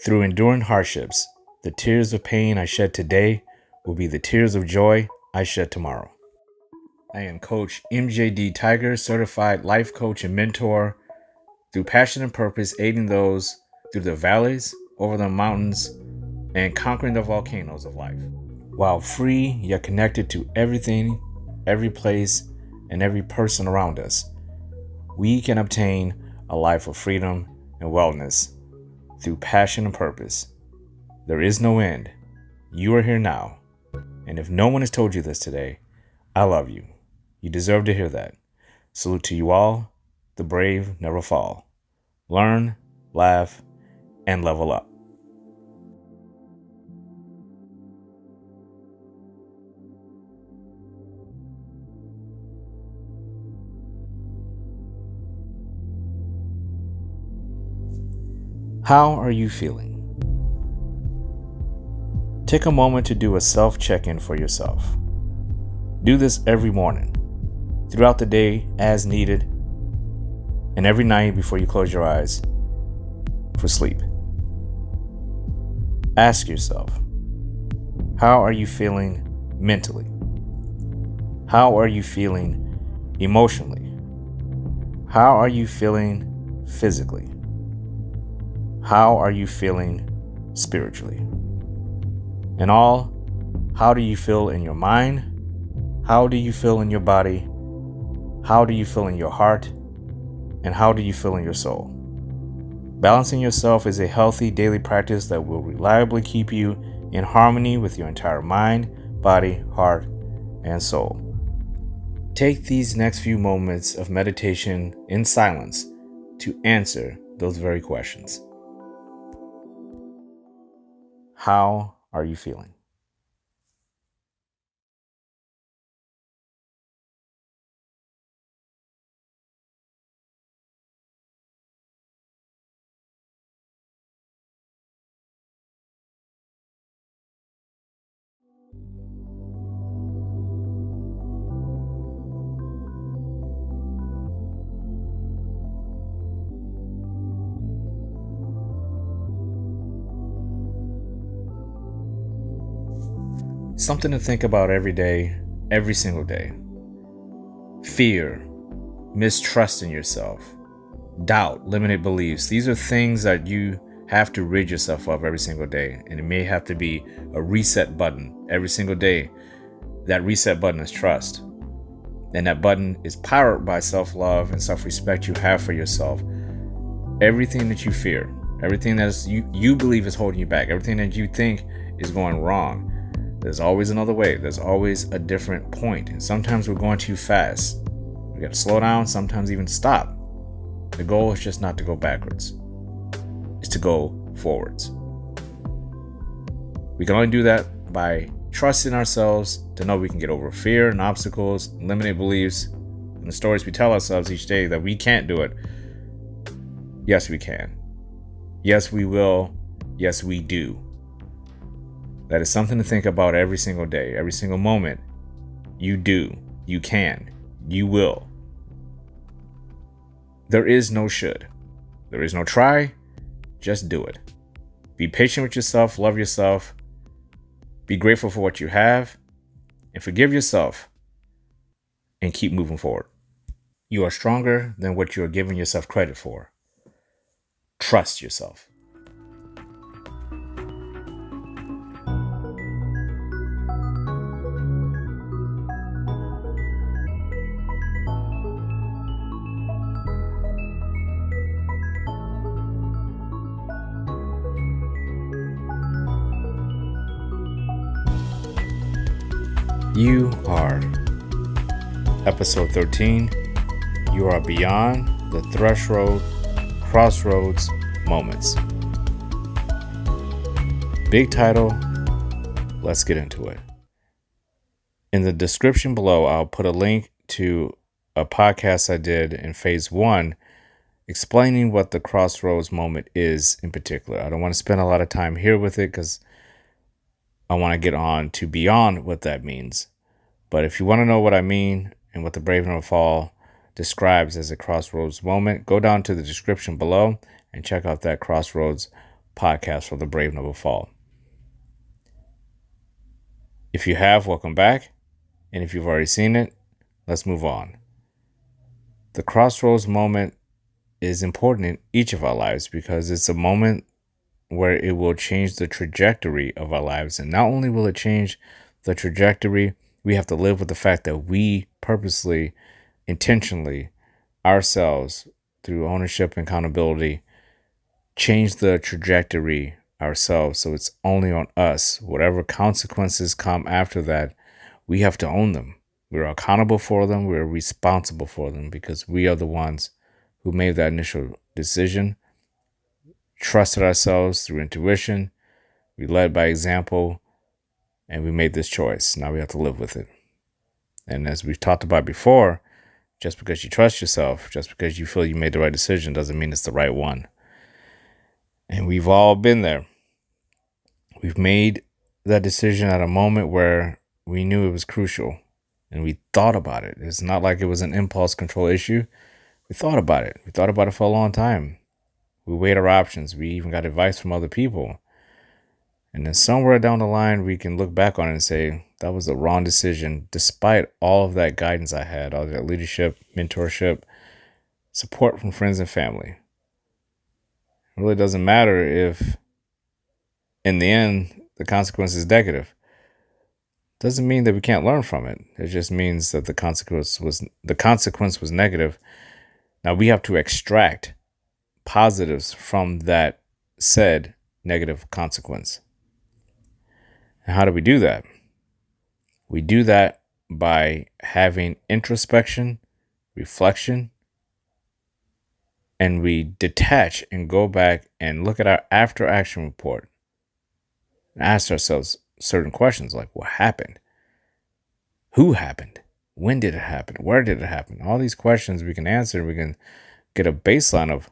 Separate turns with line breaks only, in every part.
Through enduring hardships, the tears of pain I shed today will be the tears of joy I shed tomorrow. I am Coach MJD Tiger, certified life coach and mentor. Through passion and purpose, aiding those through the valleys, over the mountains, and conquering the volcanoes of life. While free, yet connected to everything, every place, and every person around us, we can obtain a life of freedom and wellness through passion and purpose. There is no end. You are here now. And if no one has told you this today, I love you. You deserve to hear that. Salute to you all. The brave never fall. Learn, laugh, and level up. How are you feeling? Take a moment to do a self-check-in for yourself. Do this every morning, throughout the day as needed, and every night before you close your eyes for sleep. Ask yourself, how are you feeling mentally? How are you feeling emotionally? How are you feeling physically? How are you feeling spiritually? And all, how do you feel in your mind? How do you feel in your body? How do you feel in your heart? And how do you feel in your soul? Balancing yourself is a healthy daily practice that will reliably keep you in harmony with your entire mind, body, heart, and soul. Take these next few moments of meditation in silence to answer those very questions. How are you feeling? Something to think about every day, every single day. Fear, mistrust in yourself, doubt, limited beliefs. These are things that you have to rid yourself of every single day. And it may have to be a reset button every single day. That reset button is trust. And that button is powered by self-love and self-respect you have for yourself. Everything that you fear, everything that you believe is holding you back, everything that you think is going wrong, there's always another way. There's always a different point. And sometimes we're going too fast. We got to slow down, sometimes even stop. The goal is just not to go backwards. It's to go forwards. We can only do that by trusting ourselves to know we can get over fear and obstacles, and limited beliefs, and the stories we tell ourselves each day that we can't do it. Yes, we can. Yes, we will. Yes, we do. That is something to think about every single day, every single moment. You do, you can, you will. There is no should. There is no try. Just do it. Be patient with yourself, love yourself, be grateful for what you have, and forgive yourself, and keep moving forward. You are stronger than what you are giving yourself credit for. Trust yourself. You are episode 13. You are beyond the crossroads moments. Big title. Let's get into it. In the description below, I'll put a link to a podcast I did in phase 1 explaining what the crossroads moment is in particular. I don't want to spend a lot of time here with it because I want to get on to beyond what that means. But if you want to know what I mean and what the Brave Never Fall describes as a crossroads moment, go down to the description below and check out that crossroads podcast for The Brave Never Fall. If you have, welcome back. And if you've already seen it, let's move on. The crossroads moment is important in each of our lives because it's a moment where it will change the trajectory of our lives. And not only will it change the trajectory, we have to live with the fact that we purposely, intentionally, ourselves, through ownership and accountability, change the trajectory ourselves. So it's only on us. Whatever consequences come after that, we have to own them. We're accountable for them. We're responsible for them because we are the ones who made that initial decision, trusted ourselves through intuition. We led by example, and we made this choice. Now we have to live with it. And as we've talked about before, just because you trust yourself, just because you feel you made the right decision, doesn't mean it's the right one. And we've all been there. We've made that decision at a moment where we knew it was crucial and we thought about it. It's not like it was an impulse control issue. We thought about it. We thought about it for a long time. We weighed our options. We even got advice from other people. And then somewhere down the line, we can look back on it and say, that was the wrong decision, despite all of that guidance I had, all that leadership, mentorship, support from friends and family. It really doesn't matter if, in the end, the consequence is negative. Doesn't mean that we can't learn from it. It just means that the consequence was negative. Now we have to extract positives from that said negative consequence. And how do we do that? We do that by having introspection, reflection, and we detach and go back and look at our after action report and ask ourselves certain questions like, what happened? Who happened? When did it happen? Where did it happen? All these questions we can answer. We can get a baseline of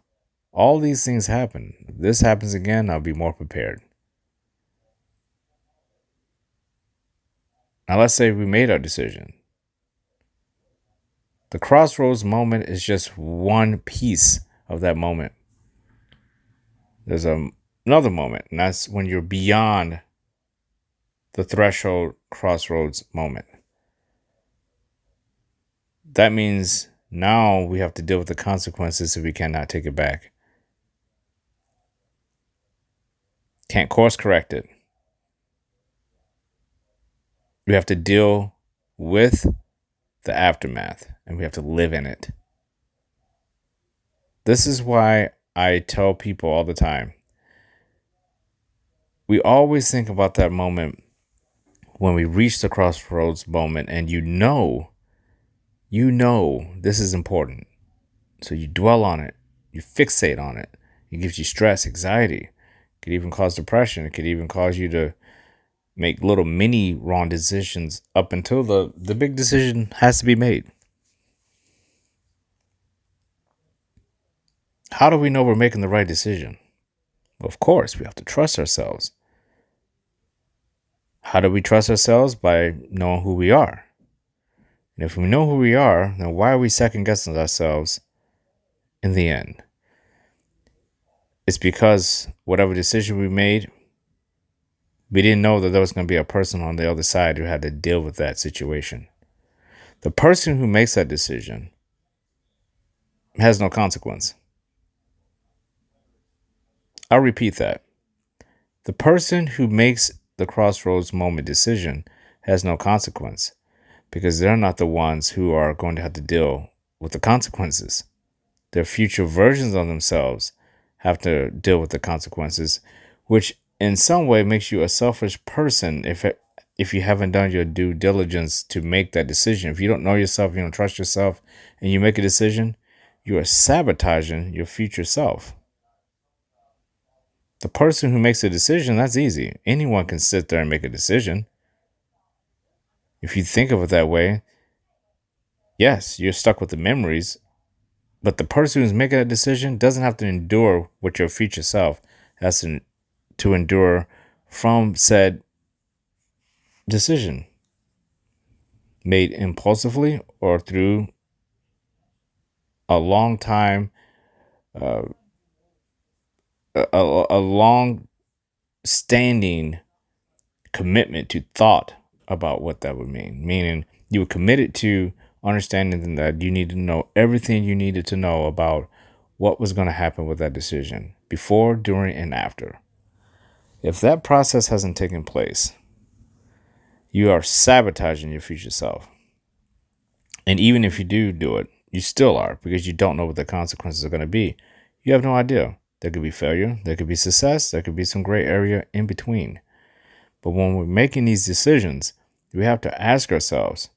all these things happen. If this happens again, I'll be more prepared. Now, let's say we made our decision. The crossroads moment is just one piece of that moment. There's another moment, and that's when you're beyond the threshold crossroads moment. That means now we have to deal with the consequences if we cannot take it back. Can't course correct it. We have to deal with the aftermath, and we have to live in it. This is why I tell people all the time, we always think about that moment when we reach the crossroads moment and you know this is important. So you dwell on it, you fixate on it. It gives you stress, anxiety. It could even cause depression. It could even cause you to make little mini wrong decisions up until the big decision has to be made. How do we know we're making the right decision? Well, of course, we have to trust ourselves. How do we trust ourselves? By knowing who we are. And if we know who we are, then why are we second guessing ourselves in the end? It's because whatever decision we made, we didn't know that there was going to be a person on the other side who had to deal with that situation. The person who makes that decision has no consequence. I'll repeat that. The person who makes the crossroads moment decision has no consequence because they're not the ones who are going to have to deal with the consequences. Their future versions of themselves have to deal with the consequences, which in some way makes you a selfish person if you haven't done your due diligence to make that decision. If you don't know yourself, you don't trust yourself, and you make a decision, you are sabotaging your future self. The person who makes a decision, that's easy. Anyone can sit there and make a decision. If you think of it that way, yes, you're stuck with the memories, but the person who's making that decision doesn't have to endure what your future self has to endure from said decision made impulsively or through a long time a long standing commitment to thought about what that would mean. Meaning you were committed to understanding that you needed to know everything you needed to know about what was going to happen with that decision before, during, and after. If that process hasn't taken place, you are sabotaging your future self. And even if you do it, you still are, because you don't know what the consequences are going to be. You have no idea. There could be failure, there could be success, there could be some gray area in between. But when we're making these decisions, we have to ask ourselves,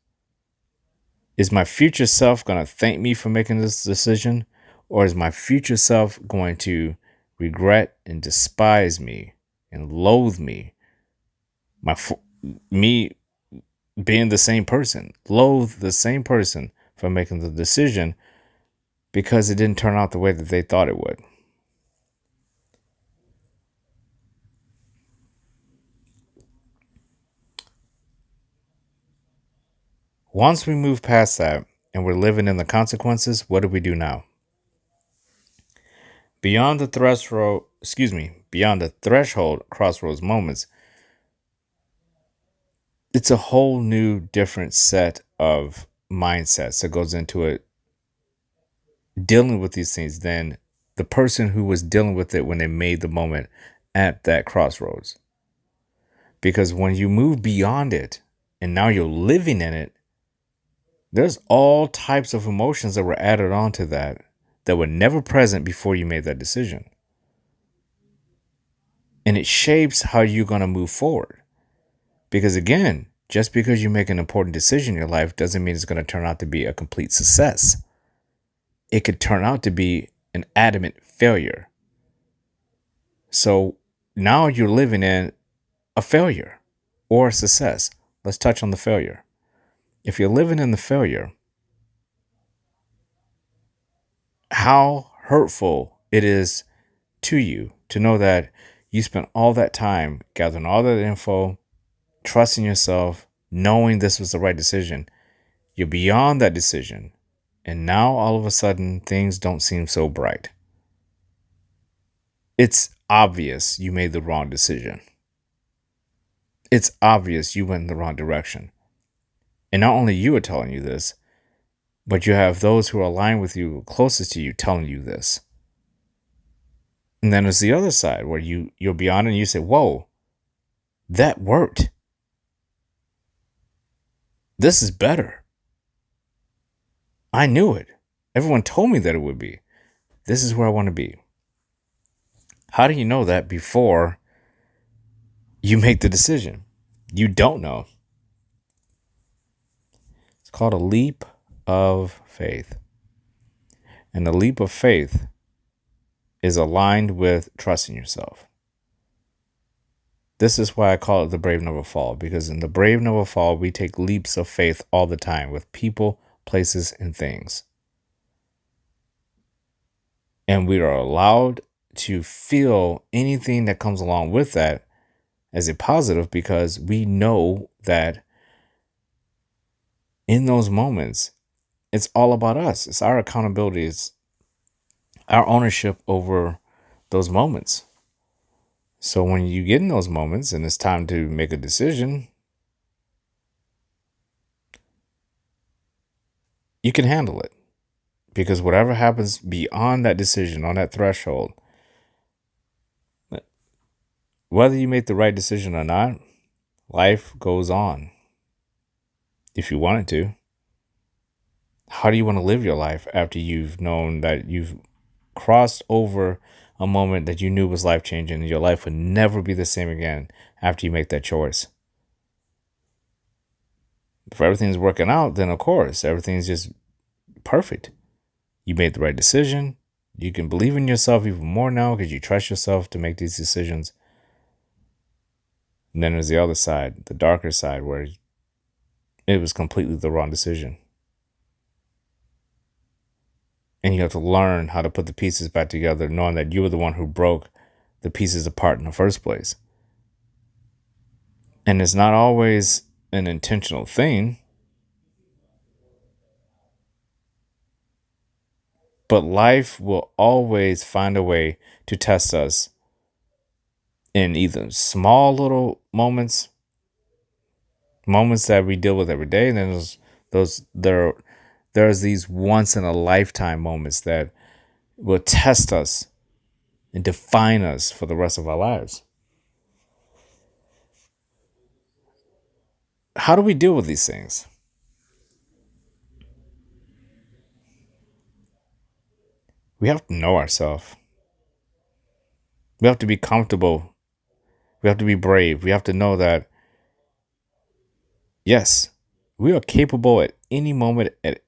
is my future self going to thank me for making this decision? Or is my future self going to regret and despise me and loathe me? Me being the same person, loathe the same person for making the decision because it didn't turn out the way that they thought it would. Once we move past that and we're living in the consequences, what do we do now? Beyond the threshold crossroads moments, it's a whole new different set of mindsets that goes into it, dealing with these things, than the person who was dealing with it when they made the moment at that crossroads. Because when you move beyond it and now you're living in it, there's all types of emotions that were added onto that were never present before you made that decision. And it shapes how you're going to move forward. Because again, just because you make an important decision in your life doesn't mean it's going to turn out to be a complete success. It could turn out to be an adamant failure. So now you're living in a failure or a success. Let's touch on the failure. If you're living in the failure, how hurtful it is to you to know that you spent all that time gathering all that info, trusting yourself, knowing this was the right decision. You're beyond that decision. And now all of a sudden, things don't seem so bright. It's obvious you made the wrong decision. It's obvious you went in the wrong direction. And not only you are telling you this, but you have those who are aligned with you, closest to you, telling you this. And then there's the other side where you're beyond it and you say, whoa, that worked. This is better. I knew it. Everyone told me that it would be. This is where I want to be. How do you know that before you make the decision? You don't know. It's called a leap of faith. And the leap of faith is aligned with trusting yourself. This is why I call it the brave never fall, because in the brave never fall, we take leaps of faith all the time with people, places, and things. And we are allowed to feel anything that comes along with that as a positive, because we know that in those moments, it's all about us. It's our accountability. It's our ownership over those moments. So when you get in those moments and it's time to make a decision, you can handle it. Because whatever happens beyond that decision, on that threshold, whether you make the right decision or not, life goes on. If you want it to. How do you want to live your life after you've known that you've crossed over a moment that you knew was life-changing and your life would never be the same again after you make that choice? If everything's working out, then of course, everything's just perfect. You made the right decision. You can believe in yourself even more now because you trust yourself to make these decisions. And then there's the other side, the darker side, where it was completely the wrong decision. And you have to learn how to put the pieces back together, knowing that you were the one who broke the pieces apart in the first place. And it's not always an intentional thing. But life will always find a way to test us in either small little moments that we deal with every day, and then there's these once in a lifetime moments that will test us and define us for the rest of our lives. How do we deal with these things? We have to know ourselves. We have to be comfortable. We have to be brave. We have to know that, yes, we are capable at any moment, at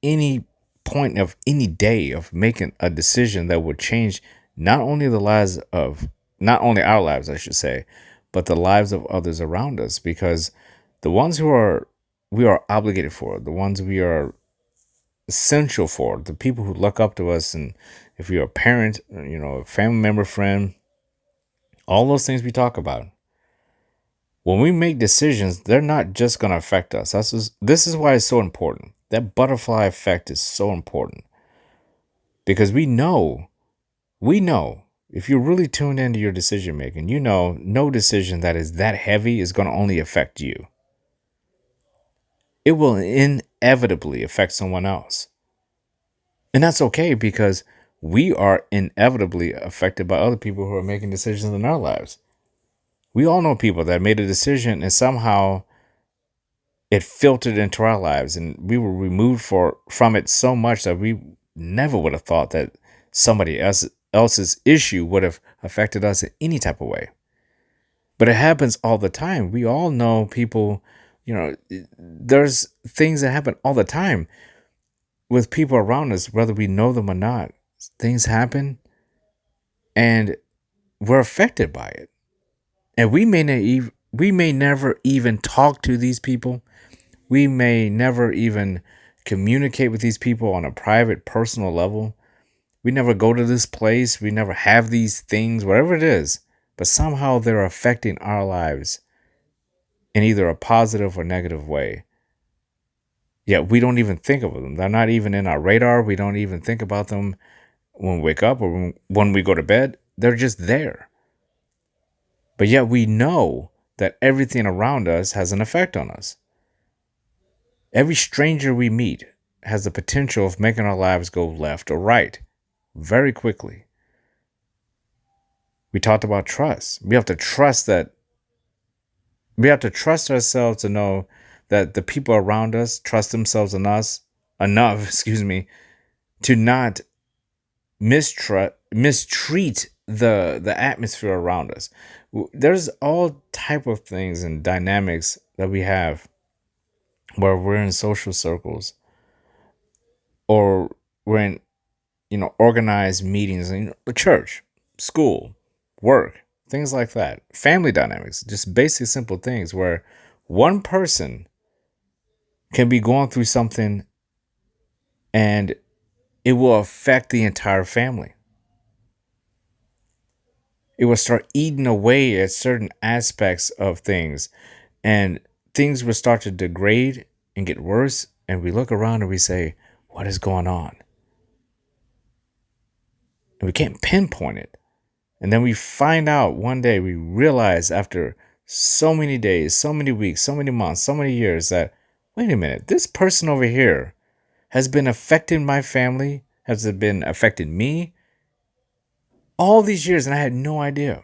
any point of any day, of making a decision that would change not only not only our lives, I should say, but the lives of others around us. Because the ones we are obligated for, the ones we are essential for, the people who look up to us, and if you're a parent, a family member, friend, all those things we talk about. When we make decisions, they're not just going to affect us. This is why it's so important. That butterfly effect is so important. Because we know, if you're really tuned into your decision making, no decision that is that heavy is going to only affect you. It will inevitably affect someone else. And that's okay, because we are inevitably affected by other people who are making decisions in our lives. We all know people that made a decision and somehow it filtered into our lives, and we were removed from it so much that we never would have thought that somebody else's issue would have affected us in any type of way. But it happens all the time. We all know people, there's things that happen all the time with people around us, whether we know them or not. Things happen and we're affected by it. And we may never even talk to these people. We may never even communicate with these people on a private, personal level. We never go to this place. We never have these things, whatever it is. But somehow they're affecting our lives in either a positive or negative way. Yet we don't even think of them. They're not even in our radar. We don't even think about them when we wake up or when we go to bed. They're just there. But yet we know that everything around us has an effect on us. Every stranger we meet has the potential of making our lives go left or right very quickly. We talked about trust. We have to trust ourselves to know that the people around us trust themselves in us enough, to not mistreat the atmosphere around us. There's all type of things and dynamics that we have where we're in social circles or we're in organized meetings in church, school, work, things like that. Family dynamics, just basic simple things where one person can be going through something and it will affect the entire family. It will start eating away at certain aspects of things, and things will start to degrade and get worse. And we look around and we say, what is going on? And we can't pinpoint it. And then we find out one day, we realize after so many days, so many weeks, so many months, so many years that, wait a minute, this person over here has been affecting my family, has been affecting me all these years, and I had no idea.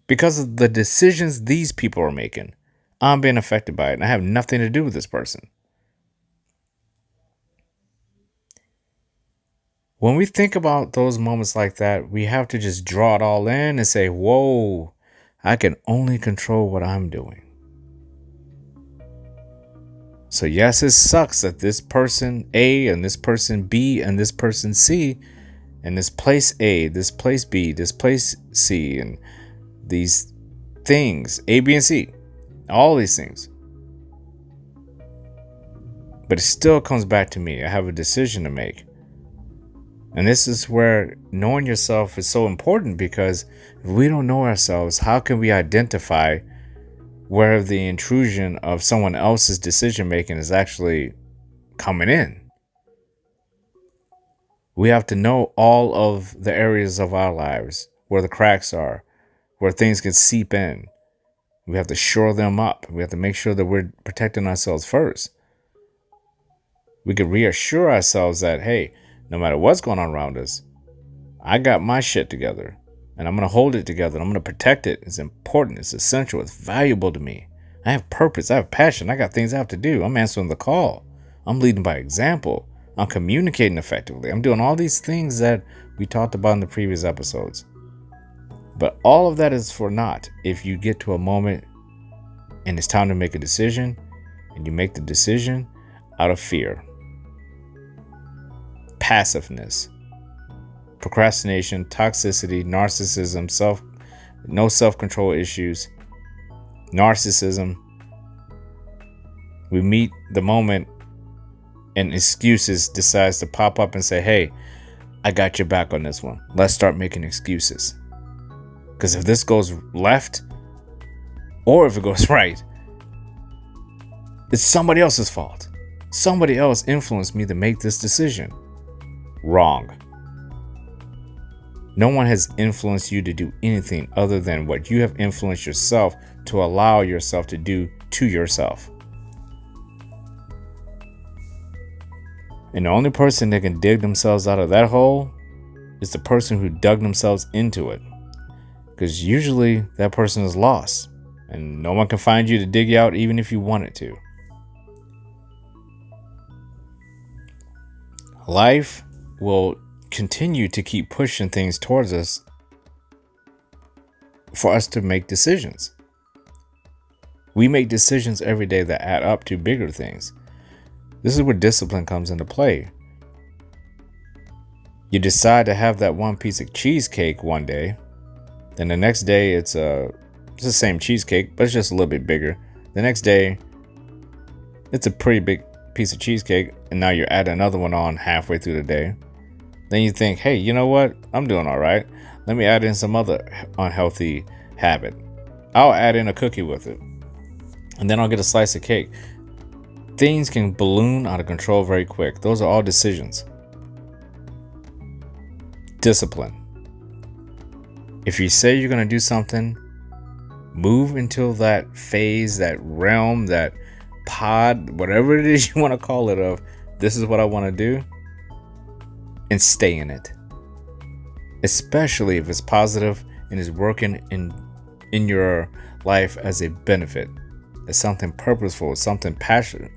Because of the decisions these people are making, I'm being affected by it, and I have nothing to do with this person. When we think about those moments like that, we have to just draw it all in and say, whoa, I can only control what I'm doing. So yes, it sucks that this person A and this person B and this person C and this place A, this place B, this place C, and these things, A, B, and C, all these things. But it still comes back to me. I have a decision to make. And this is where knowing yourself is so important, because if we don't know ourselves, how can we identify where the intrusion of someone else's decision making is actually coming in? We have to know all of the areas of our lives where the cracks are, where things can seep in. We have to shore them up. We have to make sure that we're protecting ourselves first. We can reassure ourselves that, hey, no matter what's going on around us, I got my shit together and I'm going to hold it together. I'm going to protect it. It's important. It's essential. It's valuable to me. I have purpose. I have passion. I got things I have to do. I'm answering the call. I'm leading by example. I'm communicating effectively. I'm doing all these things that we talked about in the previous episodes. But all of that is for naught if you get to a moment and it's time to make a decision and you make the decision out of fear, passiveness, procrastination, toxicity, narcissism, no self-control issues, narcissism. We meet the moment and excuses decides to pop up and say, hey, I got your back on this one. Let's start making excuses. Because if this goes left or if it goes right, it's somebody else's fault. Somebody else influenced me to make this decision. Wrong. No one has influenced you to do anything other than what you have influenced yourself to allow yourself to do to yourself. And the only person that can dig themselves out of that hole is the person who dug themselves into it. Because usually that person is lost and no one can find you to dig you out even if you wanted to. Life will continue to keep pushing things towards us for us to make decisions. We make decisions every day that add up to bigger things. This is where discipline comes into play. You decide to have that one piece of cheesecake one day, then the next day it's the same cheesecake, but it's just a little bit bigger. The next day, it's a pretty big piece of cheesecake, and now you're adding another one on halfway through the day. Then you think, hey, you know what? I'm doing all right. Let me add in some other unhealthy habit. I'll add in a cookie with it, and then I'll get a slice of cake. Things can balloon out of control very quick. Those are all decisions. Discipline. If you say you're going to do something, move until that phase, that realm, that pod, whatever it is you want to call it, of this is what I want to do, and stay in it. Especially if it's positive and is working in your life as a benefit. It's something purposeful, something passionate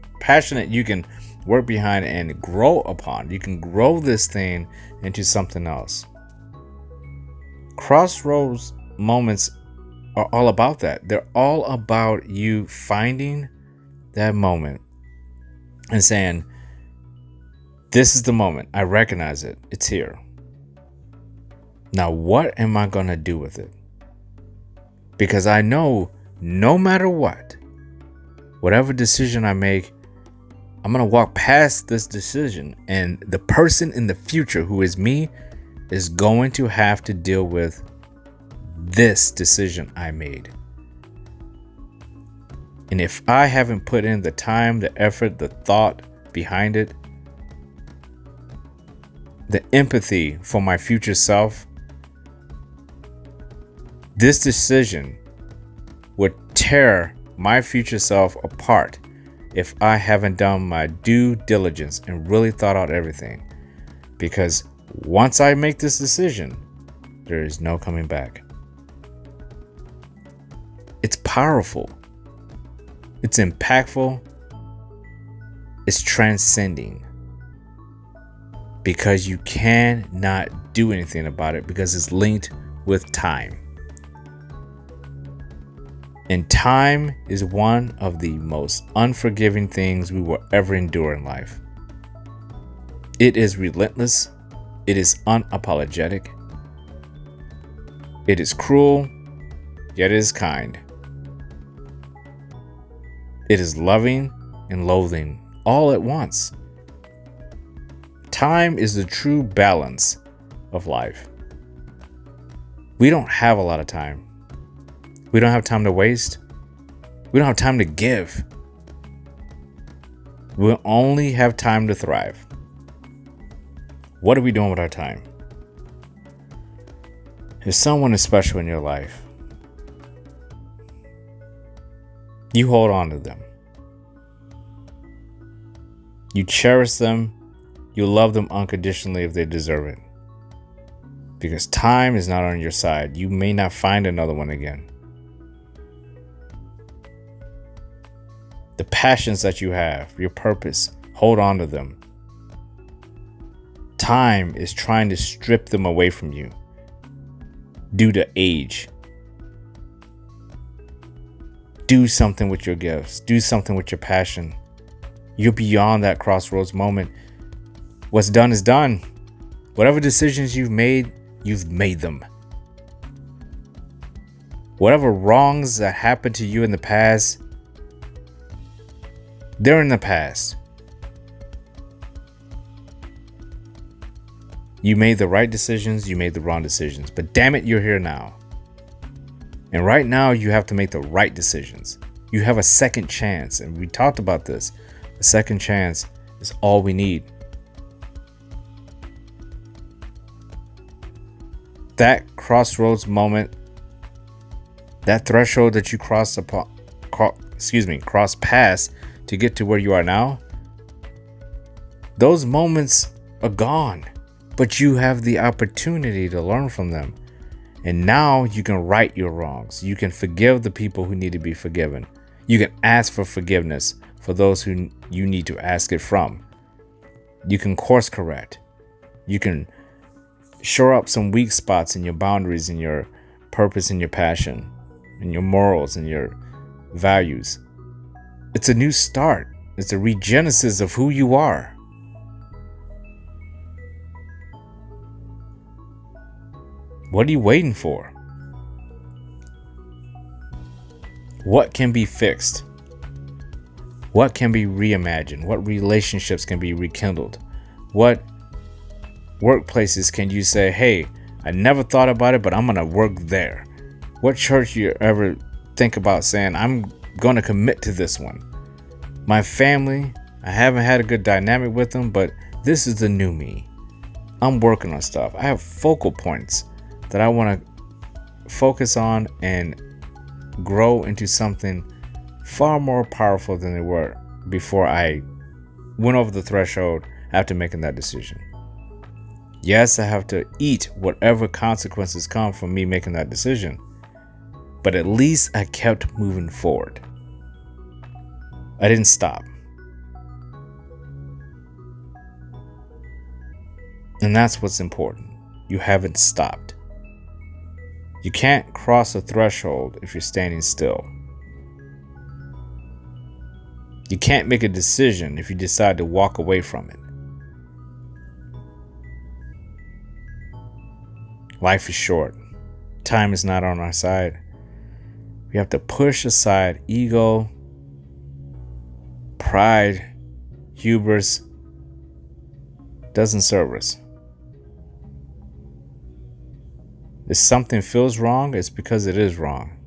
you can work behind and grow upon. You can grow this thing into something else. Crossroads moments are all about that. They're all about you finding that moment and saying, this is the moment. I recognize it. It's here. Now, what am I going to do with it? Because I know no matter what, whatever decision I make, I'm going to walk past this decision, and the person in the future who is me is going to have to deal with this decision I made. And if I haven't put in the time, the effort, the thought behind it, the empathy for my future self, this decision would tear my future self apart if I haven't done my due diligence and really thought out everything. Because once I make this decision, there is no coming back. It's powerful. It's impactful. It's transcending. Because you cannot do anything about it because it's linked with time. And time is one of the most unforgiving things we will ever endure in life. It is relentless. It is unapologetic. It is cruel, yet it is kind. It is loving and loathing all at once. Time is the true balance of life. We don't have a lot of time. We don't have time to waste. We don't have time to give. We only have time to thrive. What are we doing with our time? If someone is special in your life, you hold on to them. You cherish them. You love them unconditionally if they deserve it. Because time is not on your side. You may not find another one again. The passions that you have, your purpose, hold on to them. Time is trying to strip them away from you due to age. Do something with your gifts. Do something with your passion. You're beyond that crossroads moment. What's done is done. Whatever decisions you've made them. Whatever wrongs that happened to you in the past, they're in the past. You made the right decisions, you made the wrong decisions, but damn it, you're here now. And right now, you have to make the right decisions. You have a second chance, and we talked about this. A second chance is all we need. That crossroads moment, that threshold that you cross past to get to where you are now, those moments are gone, but you have the opportunity to learn from them. And now you can right your wrongs. You can forgive the people who need to be forgiven. You can ask for forgiveness for those who you need to ask it from. You can course correct. You can shore up some weak spots in your boundaries, in your purpose, in your passion, in your morals, and your values. It's a new start. It's a regenesis of who you are. What are you waiting for? What can be fixed? What can be reimagined? What relationships can be rekindled? What workplaces can you say, hey, I never thought about it, but I'm going to work there? What church you ever think about saying, I'm going to commit to this one? My family, I haven't had a good dynamic with them, but this is the new me. I'm working on stuff. I have focal points that I want to focus on and grow into something far more powerful than they were before I went over the threshold after making that decision. Yes, I have to eat whatever consequences come from me making that decision, but at least I kept moving forward. I didn't stop. And that's what's important. You haven't stopped. You can't cross a threshold if you're standing still. You can't make a decision if you decide to walk away from it. Life is short. Time is not on our side. We have to push aside ego, pride, hubris. Doesn't serve us. If something feels wrong, it's because it is wrong.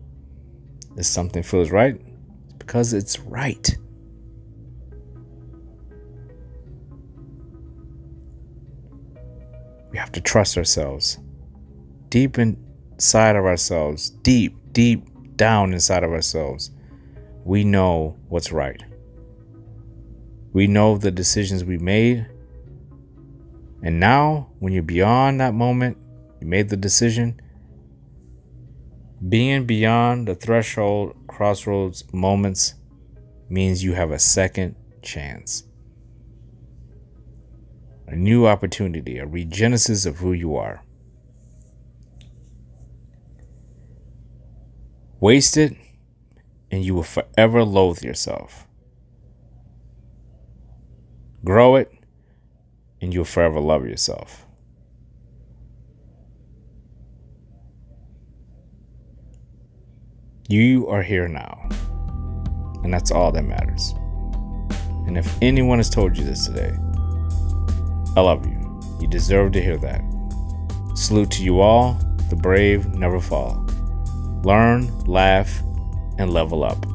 If something feels right, it's because it's right. We have to trust ourselves. Deep inside of ourselves, deep down inside of ourselves, we know what's right. We know the decisions we made. And now, when you're beyond that moment, you made the decision. Being beyond the threshold, crossroads moments means you have a second chance. A new opportunity, a regenesis of who you are. Waste it, and you will forever loathe yourself. Grow it, and you'll forever love yourself. You are here now, and that's all that matters. And if anyone has told you this today, I love you. You deserve to hear that. Salute to you all. The brave never fall. Learn, laugh, and level up.